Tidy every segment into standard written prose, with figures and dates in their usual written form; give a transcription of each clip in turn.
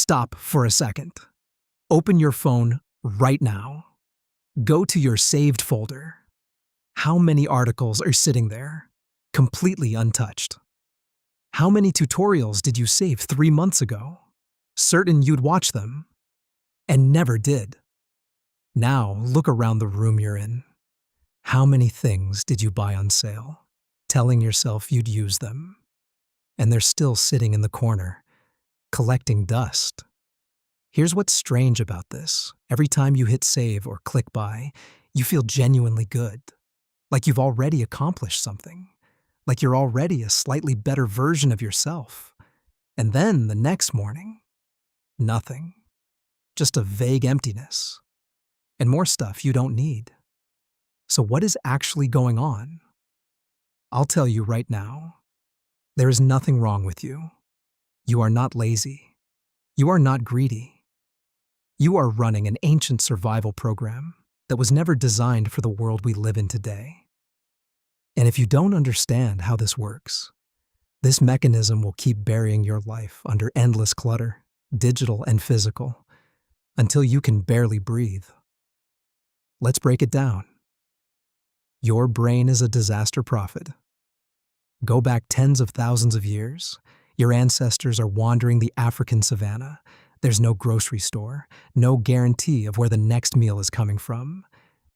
Stop for a second. Open your phone right now. Go to your saved folder. How many articles are sitting there, completely untouched? How many tutorials did you save 3 months ago, certain you'd watch them, and never did? Now look around the room you're in. How many things did you buy on sale, telling yourself you'd use them? And they're still sitting in the corner, collecting dust. Here's what's strange about this. Every time you hit save or click buy, you feel genuinely good. Like you've already accomplished something. Like you're already a slightly better version of yourself. And then the next morning, nothing. Just a vague emptiness. And more stuff you don't need. So what is actually going on? I'll tell you right now. There is nothing wrong with you. You are not lazy. You are not greedy. You are running an ancient survival program that was never designed for the world we live in today. And if you don't understand how this works, this mechanism will keep burying your life under endless clutter, digital and physical, until you can barely breathe. Let's break it down. Your brain is a disaster prophet. Go back tens of thousands of years. Your ancestors are wandering the African savanna. There's no grocery store, no guarantee of where the next meal is coming from.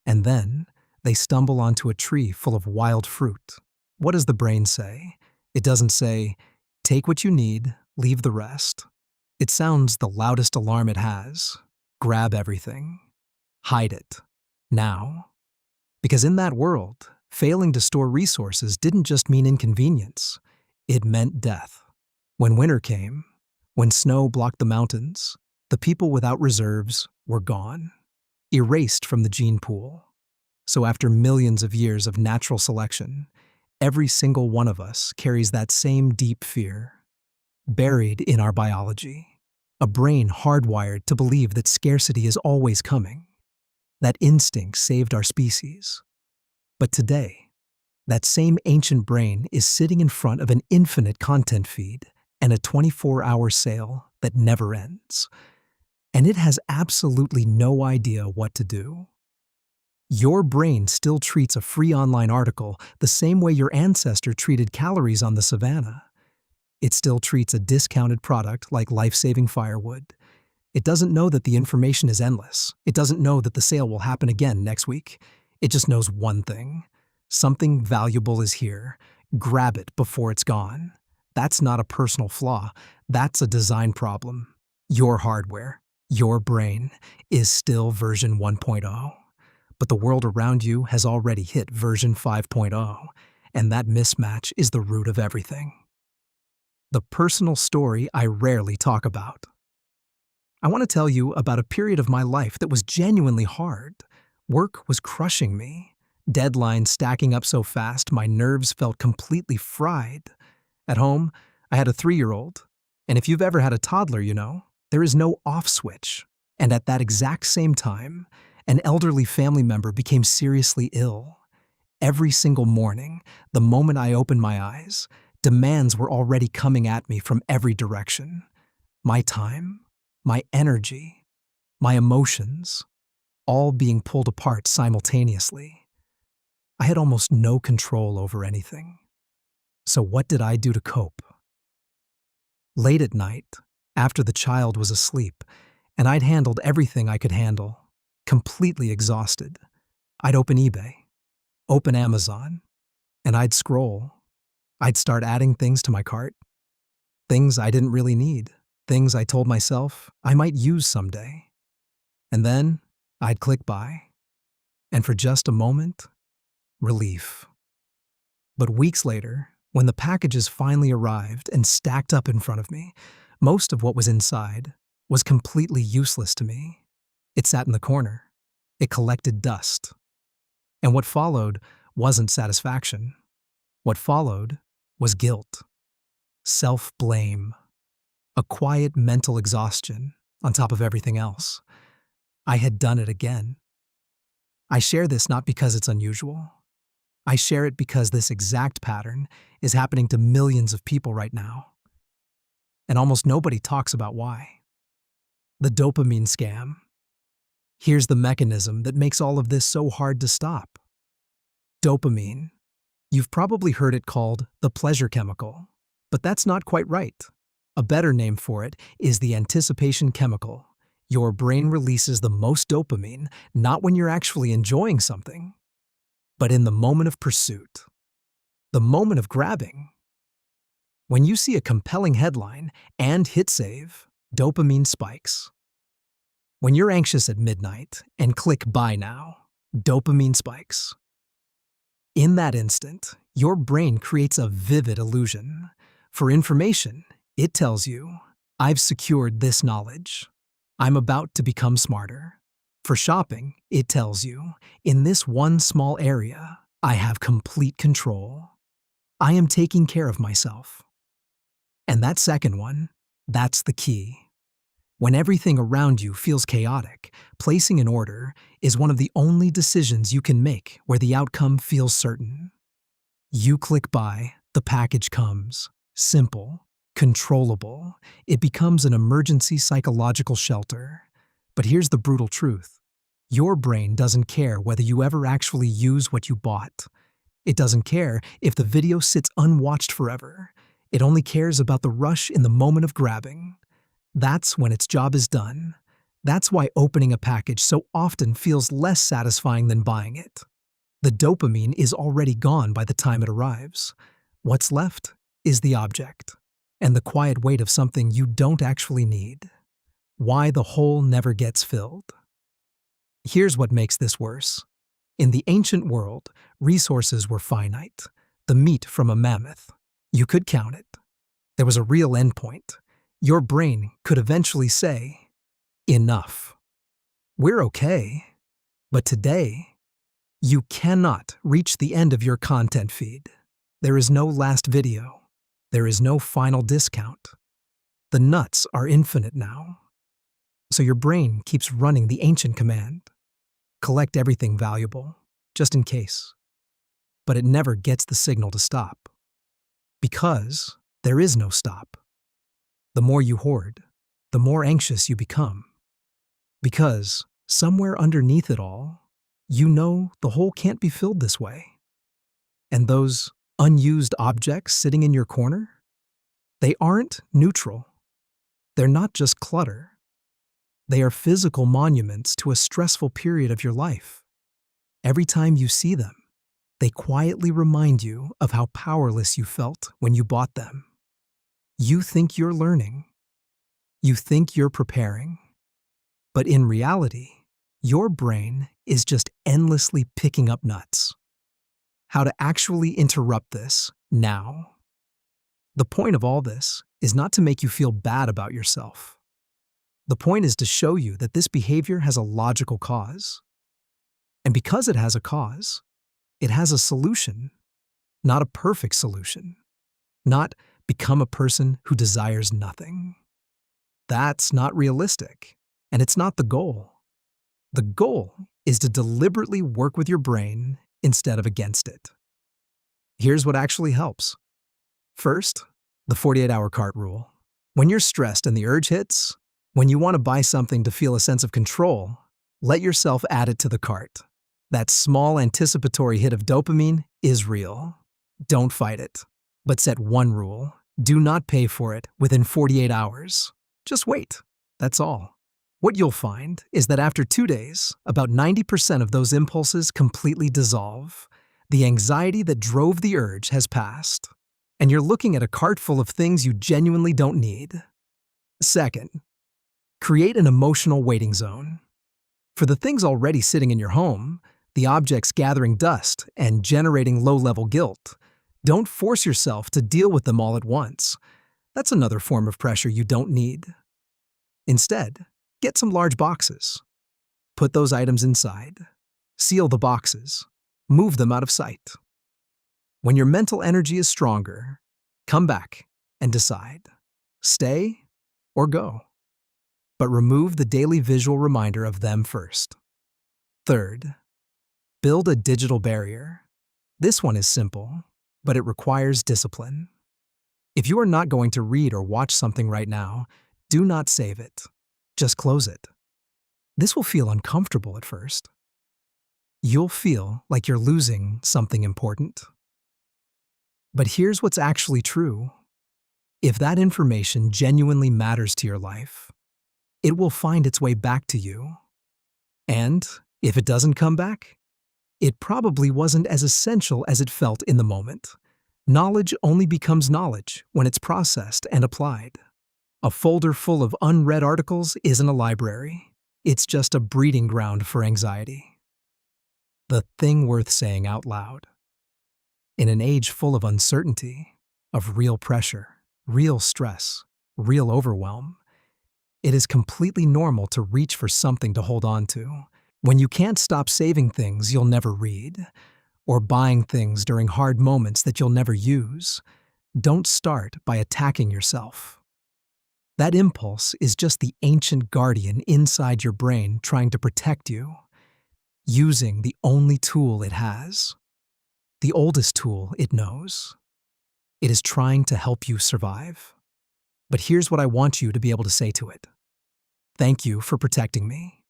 And then they stumble onto a tree full of wild fruit. What does the brain say? It doesn't say, take what you need, leave the rest. It sounds the loudest alarm it has. Grab everything. Hide it. Now. Because in that world, failing to store resources didn't just mean inconvenience. It meant death. When winter came, when snow blocked the mountains, the people without reserves were gone, erased from the gene pool. So after millions of years of natural selection, every single one of us carries that same deep fear, buried in our biology, a brain hardwired to believe that scarcity is always coming. That instinct saved our species. But today, that same ancient brain is sitting in front of an infinite content feed and a 24-hour sale that never ends. And it has absolutely no idea what to do. Your brain still treats a free online article the same way your ancestor treated calories on the savannah. It still treats a discounted product like life-saving firewood. It doesn't know that the information is endless. It doesn't know that the sale will happen again next week. It just knows one thing. Something valuable is here. Grab it before it's gone. That's not a personal flaw. That's a design problem. Your hardware, your brain, is still version 1.0. But the world around you has already hit version 5.0, and that mismatch is the root of everything. The personal story I rarely talk about. I want to tell you about a period of my life that was genuinely hard. Work was crushing me. Deadlines stacking up so fast, my nerves felt completely fried. At home, I had a 3-year-old, and if you've ever had a toddler, you know, there is no off switch. And at that exact same time, an elderly family member became seriously ill. Every single morning, the moment I opened my eyes, demands were already coming at me from every direction. My time, my energy, my emotions, all being pulled apart simultaneously. I had almost no control over anything. So what did I do to cope? Late at night, after the child was asleep, and I'd handled everything I could handle, completely exhausted, I'd open eBay, open Amazon, and I'd scroll. I'd start adding things to my cart. Things I didn't really need. Things I told myself I might use someday. And then I'd click buy. And for just a moment, relief. But weeks later, when the packages finally arrived and stacked up in front of me, most of what was inside was completely useless to me. It sat in the corner. It collected dust. And what followed wasn't satisfaction. What followed was guilt, self-blame, a quiet mental exhaustion on top of everything else. I had done it again. I share this not because it's unusual. I share it because this exact pattern is happening to millions of people right now. And almost nobody talks about why. The dopamine scam. Here's the mechanism that makes all of this so hard to stop. Dopamine. You've probably heard it called the pleasure chemical, but that's not quite right. A better name for it is the anticipation chemical. Your brain releases the most dopamine not when you're actually enjoying something, but in the moment of pursuit, the moment of grabbing. When you see a compelling headline and hit save, dopamine spikes. When you're anxious at midnight and click buy now, dopamine spikes. In that instant, your brain creates a vivid illusion. For information, it tells you, I've secured this knowledge. I'm about to become smarter. For shopping, it tells you, in this one small area, I have complete control. I am taking care of myself. And that second one, that's the key. When everything around you feels chaotic, placing an order is one of the only decisions you can make where the outcome feels certain. You click buy, the package comes. Simple, controllable. It becomes an emergency psychological shelter. But here's the brutal truth. Your brain doesn't care whether you ever actually use what you bought. It doesn't care if the video sits unwatched forever. It only cares about the rush in the moment of grabbing. That's when its job is done. That's why opening a package so often feels less satisfying than buying it. The dopamine is already gone by the time it arrives. What's left is the object, and the quiet weight of something you don't actually need. Why the hole never gets filled. Here's what makes this worse. In the ancient world, resources were finite. The meat from a mammoth. You could count it. There was a real endpoint. Your brain could eventually say, enough. We're okay. But today, you cannot reach the end of your content feed. There is no last video. There is no final discount. The nuts are infinite now. So your brain keeps running the ancient command. Collect everything valuable, just in case. But it never gets the signal to stop. Because there is no stop. The more you hoard, the more anxious you become. Because somewhere underneath it all, you know the hole can't be filled this way. And those unused objects sitting in your corner, they aren't neutral. They're not just clutter. They are physical monuments to a stressful period of your life. Every time you see them, they quietly remind you of how powerless you felt when you bought them. You think you're learning. You think you're preparing. But in reality, your brain is just endlessly picking up nuts. How to actually interrupt this now. The point of all this is not to make you feel bad about yourself. The point is to show you that this behavior has a logical cause. And because it has a cause, it has a solution, not a perfect solution. Not become a person who desires nothing. That's not realistic, and it's not the goal. The goal is to deliberately work with your brain instead of against it. Here's what actually helps. First, the 48-hour cart rule. When you're stressed and the urge hits, when you want to buy something to feel a sense of control, let yourself add it to the cart. That small anticipatory hit of dopamine is real. Don't fight it. But set one rule. Do not pay for it within 48 hours. Just wait. That's all. What you'll find is that after 2 days, about 90% of those impulses completely dissolve. The anxiety that drove the urge has passed. And you're looking at a cart full of things you genuinely don't need. Second, create an emotional waiting zone. For the things already sitting in your home, the objects gathering dust and generating low-level guilt, don't force yourself to deal with them all at once. That's another form of pressure you don't need. Instead, get some large boxes. Put those items inside. Seal the boxes. Move them out of sight. When your mental energy is stronger, come back and decide. Stay or go. But remove the daily visual reminder of them first. Third, build a digital barrier. This one is simple, but it requires discipline. If you are not going to read or watch something right now, do not save it. Just close it. This will feel uncomfortable at first. You'll feel like you're losing something important. But here's what's actually true. If that information genuinely matters to your life, it will find its way back to you. And if it doesn't come back, it probably wasn't as essential as it felt in the moment. Knowledge only becomes knowledge when it's processed and applied. A folder full of unread articles isn't a library. It's just a breeding ground for anxiety. The thing worth saying out loud. In an age full of uncertainty, of real pressure, real stress, real overwhelm, it is completely normal to reach for something to hold on to. When you can't stop saving things you'll never read, or buying things during hard moments that you'll never use, don't start by attacking yourself. That impulse is just the ancient guardian inside your brain trying to protect you, using the only tool it has, the oldest tool it knows. It is trying to help you survive. But here's what I want you to be able to say to it. Thank you for protecting me.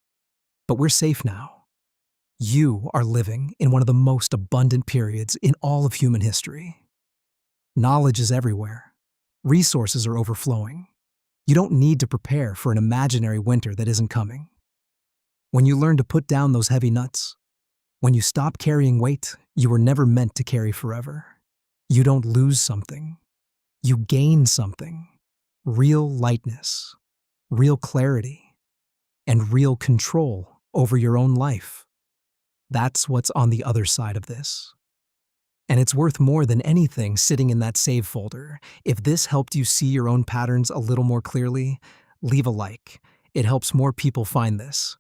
But we're safe now. You are living in one of the most abundant periods in all of human history. Knowledge is everywhere. Resources are overflowing. You don't need to prepare for an imaginary winter that isn't coming. When you learn to put down those heavy nuts, when you stop carrying weight you were never meant to carry forever, you don't lose something. You gain something. Real lightness, real clarity, and real control over your own life. That's what's on the other side of this. And it's worth more than anything sitting in that save folder. If this helped you see your own patterns a little more clearly, leave a like. It helps more people find this.